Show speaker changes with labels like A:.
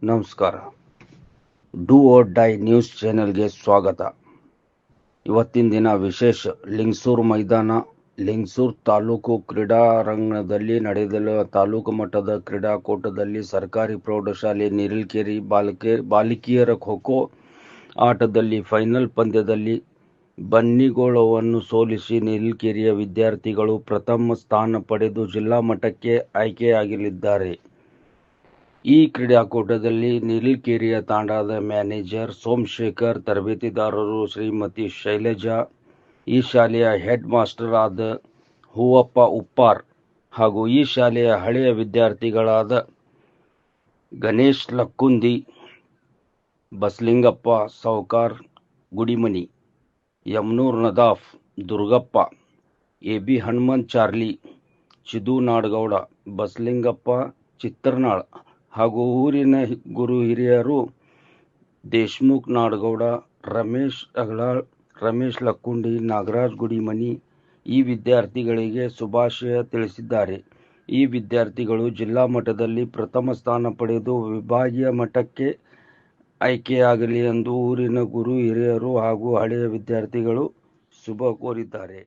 A: ನಮಸ್ಕಾರ. Do or die news ಚಾನೆಲ್ಗೆ ಸ್ವಾಗತ. ಇವತ್ತಿನ ದಿನ ವಿಶೇಷ ಲಿಂಗಸೂರು ಮೈದಾನ, ಲಿಂಗಸೂರು ತಾಲೂಕು ಕ್ರೀಡಾರಂಗಣದಲ್ಲಿ ನಡೆದಿರುವ ತಾಲೂಕು ಮಟ್ಟದ ಕ್ರೀಡಾಕೂಟದಲ್ಲಿ ಸರ್ಕಾರಿ ಪ್ರೌಢಶಾಲೆ ನೀರಿಲ್ಕೆರೆ ಬಾಲಕಿಯರ ಖೋ-ಖೋ ಆಟದಲ್ಲಿ ಫೈನಲ್ ಪಂದ್ಯದಲ್ಲಿ ಬನ್ನಿಗೋಳವನ್ನು ಸೋಲಿಸಿ ನೀರಿಲ್ಕೆರೆಯ ವಿದ್ಯಾರ್ಥಿಗಳು ಪ್ರಥಮ ಸ್ಥಾನ ಪಡೆದು ಜಿಲ್ಲಾ ಮಟ್ಟಕ್ಕೆ ಆಯ್ಕೆಯಾಗಲಿದ್ದಾರೆ. ಈ ಕ್ರೀಡಾಕೂಟದಲ್ಲಿ ನೀರಿಲ್ಕೆರೆಯ ತಾಂಡದ ಮ್ಯಾನೇಜರ್ ಸೋಮಶೇಖರ್, ತರಬೇತಿದಾರರು ಶ್ರೀಮತಿ ಶೈಲಜಾ, ಈ ಶಾಲೆಯ ಹೆಡ್ ಮಾಸ್ಟರ್ ಆದ ಹೂವಪ್ಪ ಉಪ್ಪಾರ್ ಹಾಗೂ ಈ ಶಾಲೆಯ ಹಳೆಯ ವಿದ್ಯಾರ್ಥಿಗಳಾದ ಗಣೇಶ್ ಲಕ್ಕುಂದಿ, ಬಸಲಿಂಗಪ್ಪ ಸಾವ್ಕಾರ್ ಗುಡಿಮನಿ, ಯಮನೂರ್ ನದಾಫ್, ದುರ್ಗಪ್ಪ, ಎ.ಬಿ. ಹನುಮಂತ್ ಚಾರ್ಲಿ, ಚಿದು ನಾಡಗೌಡ, ಬಸಲಿಂಗಪ್ಪ ಚಿತ್ರನಾಳ್ ಹಾಗೂ ಊರಿನ ಗುರು ಹಿರಿಯರು ದೇಶಮುಖ್ ನಾಡಗೌಡ, ರಮೇಶ್ ಅಗಳಾಳ್, ರಮೇಶ್ ಲಕ್ಕುಂಡಿ, ನಾಗರಾಜ್ ಗುಡಿಮನಿ ಈ ವಿದ್ಯಾರ್ಥಿಗಳಿಗೆ ಶುಭಾಶಯ ತಿಳಿಸಿದ್ದಾರೆ. ಈ ವಿದ್ಯಾರ್ಥಿಗಳು ಜಿಲ್ಲಾ ಮಟ್ಟದಲ್ಲಿ ಪ್ರಥಮ ಸ್ಥಾನ ಪಡೆದು ವಿಭಾಗೀಯ ಮಟ್ಟಕ್ಕೆ ಆಯ್ಕೆಯಾಗಲಿ ಎಂದು ಊರಿನ ಗುರು ಹಿರಿಯರು ಹಾಗೂ ಹಳೆಯ ವಿದ್ಯಾರ್ಥಿಗಳು ಶುಭ ಕೋರಿದ್ದಾರೆ.